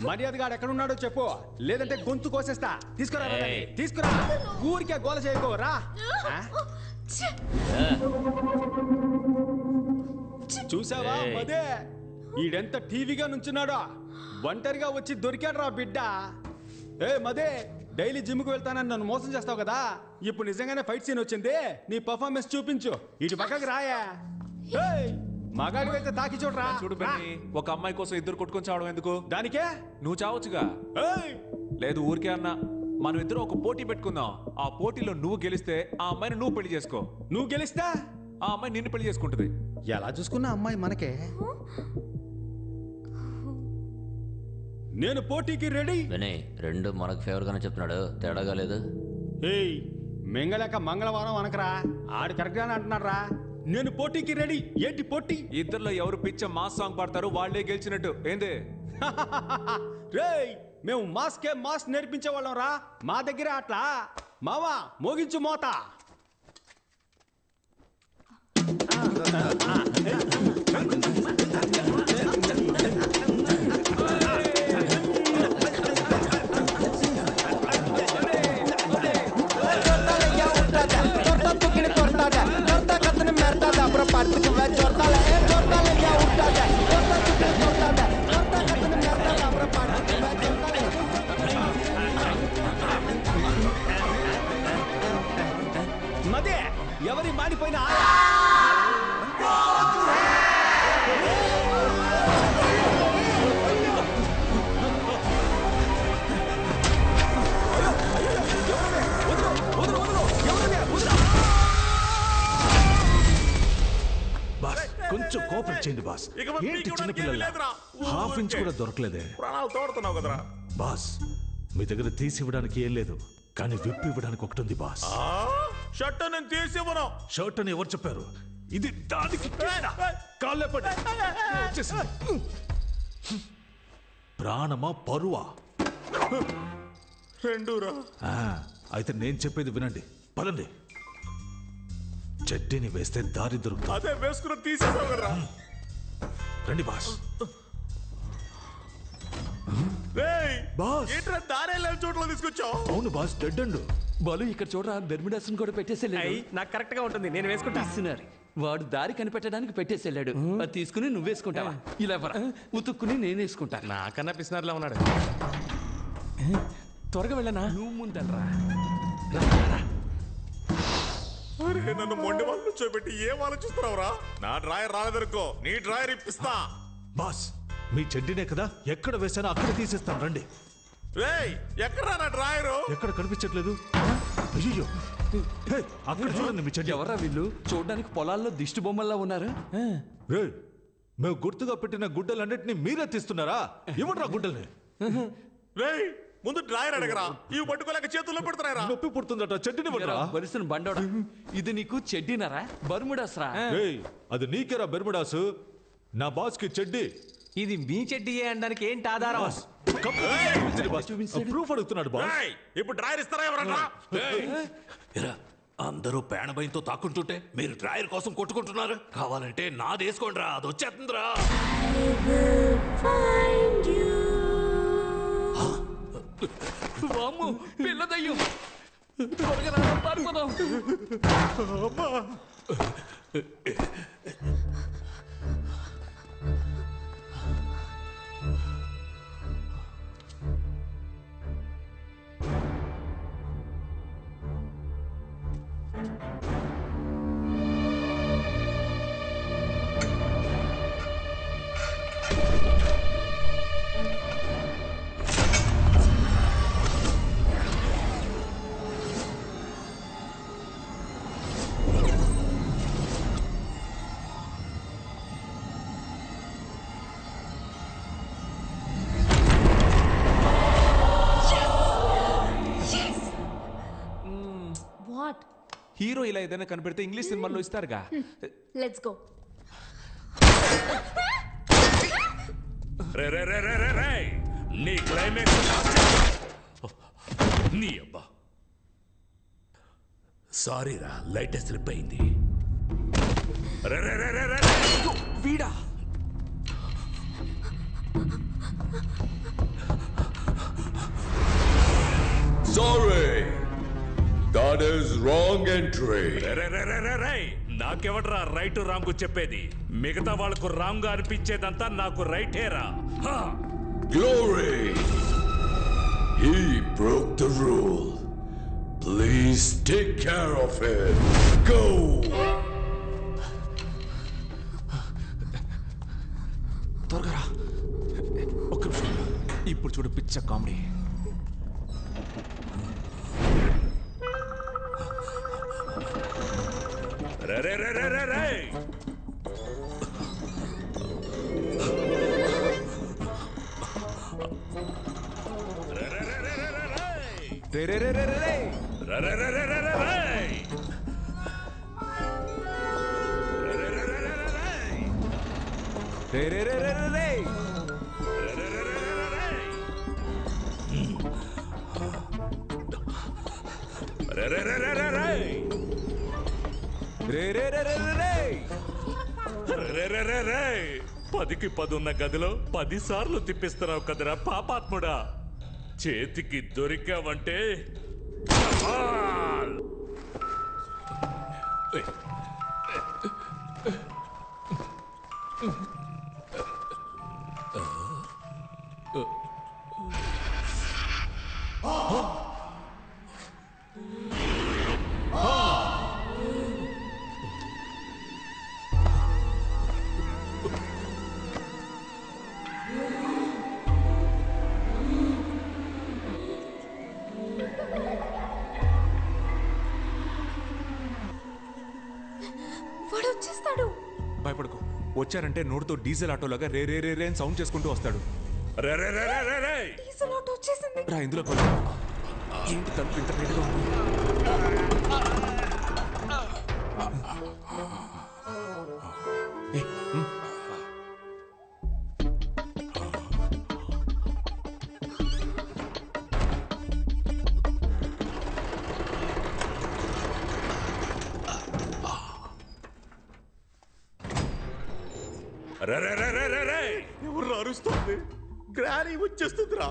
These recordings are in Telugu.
మర్యాదగా ఎక్కడున్నాడో చెప్పు, లేదంటే గొంతు కోసేస్తా. తీసుకురా తీసుకురా, ఊరికే గోల చేయకోరా. చూసావా అదే ఈడెంత టీవీగా నుంచున్నాడో, ఒంటరిగా వచ్చి దొరికాడు రా బిడ్డ. మదే డైలీ జిమ్ కు వెళ్తానని నన్ను మోసం చేస్తావు కదా, ఇప్పుడు నిజంగానే ఫైట్ సీన్ వచ్చింది, నీ పర్ఫార్మెన్స్ చూపించు. ఇటు పక్కకి రాయా. మగాడి అయితే తాకి చూడరా. చూడు బెన్నీ, ఒక అమ్మాయి కోసం ఇద్దరు కొట్టుకొని చావడం ఎందుకు? దానికే నువ్వు చావచ్చుగా. లేదు ఊరికే అన్నా, మనం ఇద్దరు ఒక పోటీ పెట్టుకుందాం. ఆ పోటీలో నువ్వు గెలిస్తే ఆ అమ్మాయిని నువ్వు పెళ్లి చేసుకో, నువ్వు గెలిస్తే ఆ అమ్మాయి నిన్ను పెళ్లి చేసుకుంటది. ఎలా చూసుకున్నా అమ్మాయి మనకే. నేను పోటీకి రెడీ. రెండు మనకు ఫేవర్ గానే చెప్తున్నాడు, తేడాగా లేదు. మెంగలేక మంగళవారం అనకరా, ఆడు కరెక్ట్ గానే అంటున్నాడు రా. నేను పోటీకి రెడీ. ఏంటి పోటీ? ఇద్దరులో ఎవరు పిచ్చ మాస్ సాంగ్ పాడతారు వాళ్ళే గెలిచినట్టు. ఏంది రేయ్, మేము మాస్కే మాస్ నేర్పించే వాళ్ళం రా. మా దగ్గర అట్లా. మావా మోగించు మోత. మదే ఎవరి మాడిపోయినా కొంచెం కోఆపరేట్ చేయండి బాస్. ఏంటి చిన్న పిల్లల హాఫ్ ఇంచ్ కూడా దొరకలేదే. ప్రాణాలు తోడుతున్నావు కదరా బాస్. మీ దగ్గర తీసి ఇవ్వడానికి ఏం లేదు, కానీ విప్పి ఇవ్వడానికి ఒకటి ఉంది బాస్. షర్ట్ నేను తీసి ఇవ్వను. షర్ట్ అని ఎవరు చెప్పారు? ఇది దానికి కాళ్ళే పడి వచ్చేసింది. ప్రాణమా పరువా? రెండూరా. అయితే నేను చెప్పేది వినండి, పదండి. చెడ్డీని వేస్తే దారి దొరుకుతుంది. అదే వేసుకుని తీసేసావు కదరా. రండి బాస్. బాస్ ఏంట్రా దారేళ్ళ చోట్ల తీసుకొచ్చావు? అవును బాస్, డెడ్ అండ్ బాలు ఇక్కడ చూడరా, బెర్మిడాస్ కూడా పెట్టేసేళ్ళాడు. నాకు కరెక్ట్ గా ఉంటుంది, నేను వేసుకుంటా. వాడు దారి కనిపెట్టడానికి పెట్టేసేళ్ళాడు. అది తీసుకుని నువ్వు వేసుకుంటావా? ఇలా ఉతుక్కుని నేను వేసుకుంటా. నాకన్నా పిసినారులా ఉన్నాడు. త్వరగా వెళ్ళనా? నువ్వు ముందరా. అరే నన్ను మొండి వాళ్ళు కూర్చోబెట్టి ఏం ఆలోచిస్తున్నావురా? నా డ్రాయర్ రాలేదనుకో, నీ డ్రాయర్ ఇప్పిస్తా. బాస్ మీ చెడ్డీనే కదా, ఎక్కడ వేసానో అక్కడ తీసేస్తాను, రండి. ఎక్కడ నా డ్రాయరు? ఎక్కడ కనిపించట్లేదు. అయ్యో అక్కడ చూడండి మీ చెడ్డీ. ఎవరా వీళ్ళు? చూడడానికి పొలాల్లో దిష్టి బొమ్మల్లా ఉన్నారు. మేము గుర్తుగా పెట్టిన గుడ్డలన్నింటినీ మీరే తీస్తున్నారా? ఇవ్వడరా గుడ్డల్ని. ముందు డ్రాయర్ అడగరా, ఇవి పట్టుకోలేక చేతుల్లో పెడుతున్నారా? నొప్పి పుడుతుందట, చెడ్డీని వరుసను బండోడా. ఇది నీకు చెడ్డీనరా? బర్ముడాస్ రా. అది నీకేరా బెర్ముడాసు, నా బాస్ కి చెడ్డీ. ఇది మీ చెడ్డీయే అనడానికి ఏంటి ఆధారం? ప్రూఫ్ అడుగుతున్నాడు బాస్. ఇప్పుడు డ్రాయర్ ఇస్తారా ఎవరన్నా? అందరూ పేణభయంతో తాకుంటుంటే మీరు డ్రాయర్ కోసం కొట్టుకుంటున్నారు. కావాలంటే నాది వేసుకోండి రా, అది వచ్చేస్తుందిరా. పిల్లదయ్యం త్వరగా పారిపోదాం. హీరో ఇలా ఏదైనా కనిపెడితే ఇంగ్లీష్ సినిమాల్లో ఇస్తారుగా. Let's go. రే రే రే రే రే రే నీ క్లైమాక్స్ నీ అబ్బా సారీ రా లైట్ స్లిప్ అయింది. రే రే రే రే రే వీడా Sorry, that is wrong entry. నాకెవడరా రైట్ రాంగ్ చెప్పేది? మిగతా వాళ్ళకు రాంగ్ గా అనిపించేదంతా నాకు రైటేరా. Glory, he broke the rule. Please take care of him. Go. త్వరగా ఒక్క నిమిషం. ఇప్పుడు చూడు పిచ్చ కామెడీ. రే రే రే రే రే రే పదికి 10 ఉన్న గదిలో 10 సార్లు తిప్పిస్తున్నావు కదరా పాపాత్ముడా. చేతికి దొరికావంటే వాడు వచ్చేస్తాడు. భయపడకు. వచ్చారంటే నోటితో డీజిల్ ఆటోలాగా రే రే రే రే అని సౌండ్ చేసుకుంటూ వస్తాడు. డీజిల్ ఆటో వచ్చేసింది. రా ఇందులో ఏంటి తలుపు ఇంత రేటుగా ఉంది? ఎవరు అరుస్తుంది? గ్రానీ వచ్చేస్తుందిరా.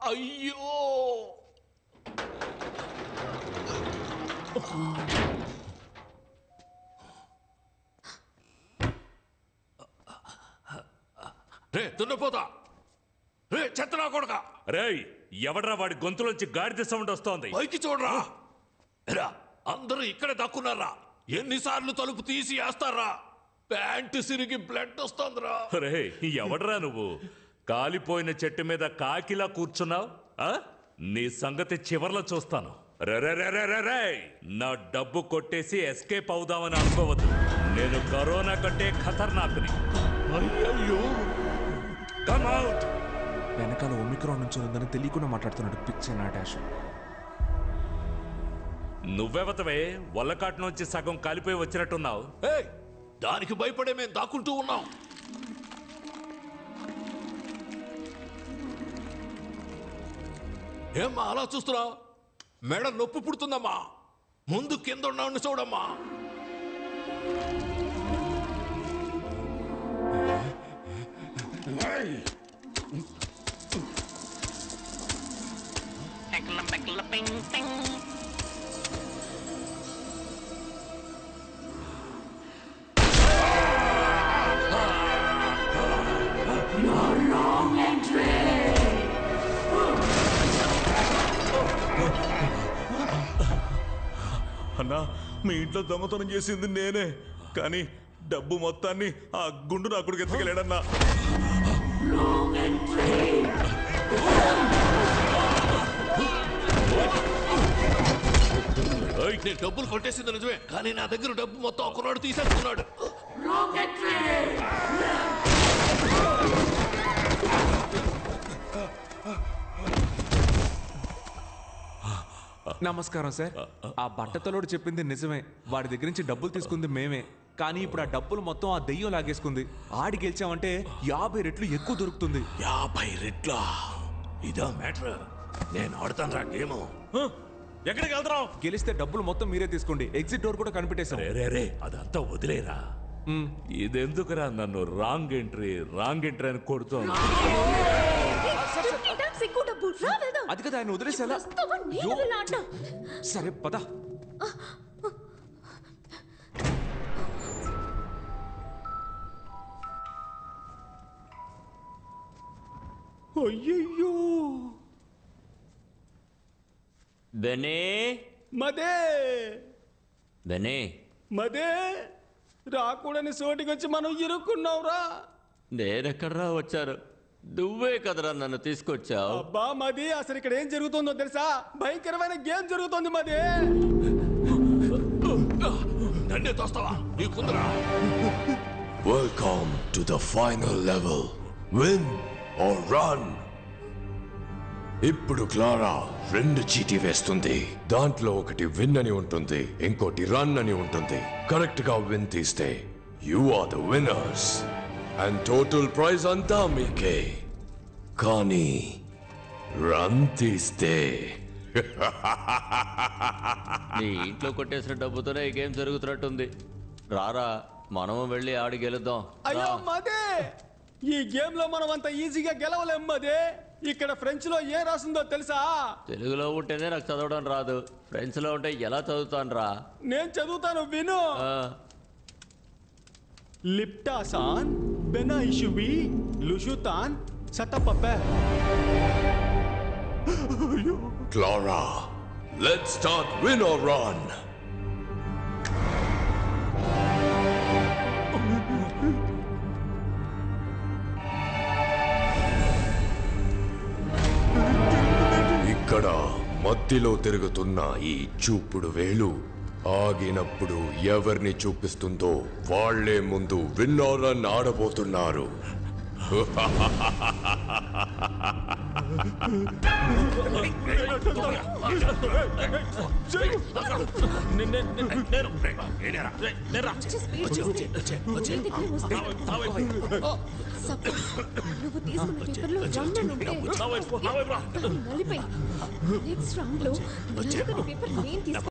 అయ్యో రే దున్నపోతా రే చెత్తనా కొడక రేయ్ ఎవడ్రా వాడి గొంతులోంచి గాడిద సౌండ్ వస్తోంది పైకి చూడరా రా అందరూ ఇక్కడే దక్కున్నారా ఎన్నిసార్లు తలుపు తీసి వేస్తారా ప్యాంటు సిరిగి బ్లడ్ వస్తోందిరా రే ఎవడ్రా నువ్వు కాలిపోయిన చెట్టు మీద కాకిలా కూర్చున్నావు నీ సంగతి చివర్లో చూస్తాను రే నా డబ్బు కొట్టేసి ఎస్కేప్ అవుదామని అనుకోవద్దు నేను కరోనా కంటే ఖతర్నాక్ని అయ్యో కమ్ అవుట్ వెనకాల ఒమిక్రాన్ నుంచి ఉందని తెలియకుండా మాట్లాడుతున్నాడు పిచ్చ నా డాష్ నువ్వెవతవే వల్లకాటు నుంచి సగం కాలిపోయి వచ్చినట్టున్నావు దానికి భయపడే మేము దాక్కుంటూ ఉన్నాం ఏమ్మా అలా చూస్తున్నావు మెడ నొప్పి పుడుతుందమ్మా ముందు కింద ఉన్నావు చూడమ్మా అన్నా మీ ఇంట్లో దొంగతనం చేసింది నేనే, కానీ డబ్బు మొత్తాన్ని ఆ గుండు నా కొడుకు ఎత్తుకెళ్ళాడన్నా. నేను డబ్బులు కొట్టేసింది నిజమే, కానీ నా దగ్గర డబ్బు మొత్తం ఒకనాడు తీసేసుకున్నాడు. నమస్కారం సార్. ఆ బట్టతలోడు చెప్పింది నిజమే, వాడి దగ్గర నుంచి డబ్బులు తీసుకుంది మేమే. కానీ ఇప్పుడు ఆ డబ్బులు మొత్తం ఆ దెయ్యం లాగేసుకుంది. ఆడి గెలిచామంటే 50 రెట్లు ఎక్కువ దొరుకుతుంది. 50 రెట్లా? ఇదా మ్యాటర్? నేను ఆడతాను రా గేమ్. ఎక్కడికి వెళ్తావు? గెలిస్తే డబ్బులు మొత్తం మీరే తీసుకోండి. ఎగ్జిట్ డోర్ కూడా కనిపెట్టేశాం. రే అదంతా వదిలేరా. ఇదెందుకురా నన్ను రాంగ్ ఎంట్రీ అని కొడుతోంది? అది కదా ఆయన వదిలేసేలా. సరే పద. అయ్యయ్యో బెనే మదే బెనే మదే రాకూడని సోటికి వచ్చి మనం ఇరుక్కున్నావురా. నేనెక్కడ్రా వచ్చారు? నువ్వే కదరా నన్ను తీసుకొచ్చావు. అబ్బా మది, అసలు ఇక్కడ ఏం జరుగుతుందో తెలుసా? భయంకరమైన గేమ్ జరుగుతోంది మది. నన్నే తోస్తావా? నీకుందరా? Welcome to the final level. Win or run. ఇప్పుడు క్లారా 2 చీటీ వేస్తుంది. దాంట్లో ఒకటి విన్ అని ఉంటుంది, ఇంకోటి రన్ అని ఉంటుంది. కరెక్ట్ గా విన్ తీస్తే you are the winners and total prize అంతా మీకే. కానీ రన్ తీస్తే నీ ఇంట్లో కొట్టేసిన డబ్బుతోనే ఈ గేమ్ జరుగుతున్నట్టుంది. రారా మనము వెళ్ళి ఆడి గెలుద్దాం. అయ్యో మదే, ఈ గేమ్ లో మనం అంత ఈజీగా గెలవలేం మదే. ఇక్కడ ఫ్రెంచ్ లో ఏం రాసిందో తెలుసా? తెలుగులో ఉంటేనే నాకు చదవడం రాదు, ఫ్రెంచ్ లో ఉంటే ఎలా చదువుతాను రా? నేను చదువుతాను విను. లిప్టాసాన్ బెనాయిషువి లుషుతాన్ సటపపే. Clara, let's start win or run. ఇక్కడ మధ్యలో తిరుగుతున్న ఈ చూపుడు వేలు ఆగినప్పుడు ఎవరిని చూపిస్తుందో వాళ్లే ముందు విన్ ఆర్ రన్ ఆడబోతున్నారు. నెక్స్ట్ రౌండ్ లో పేపర్ నేను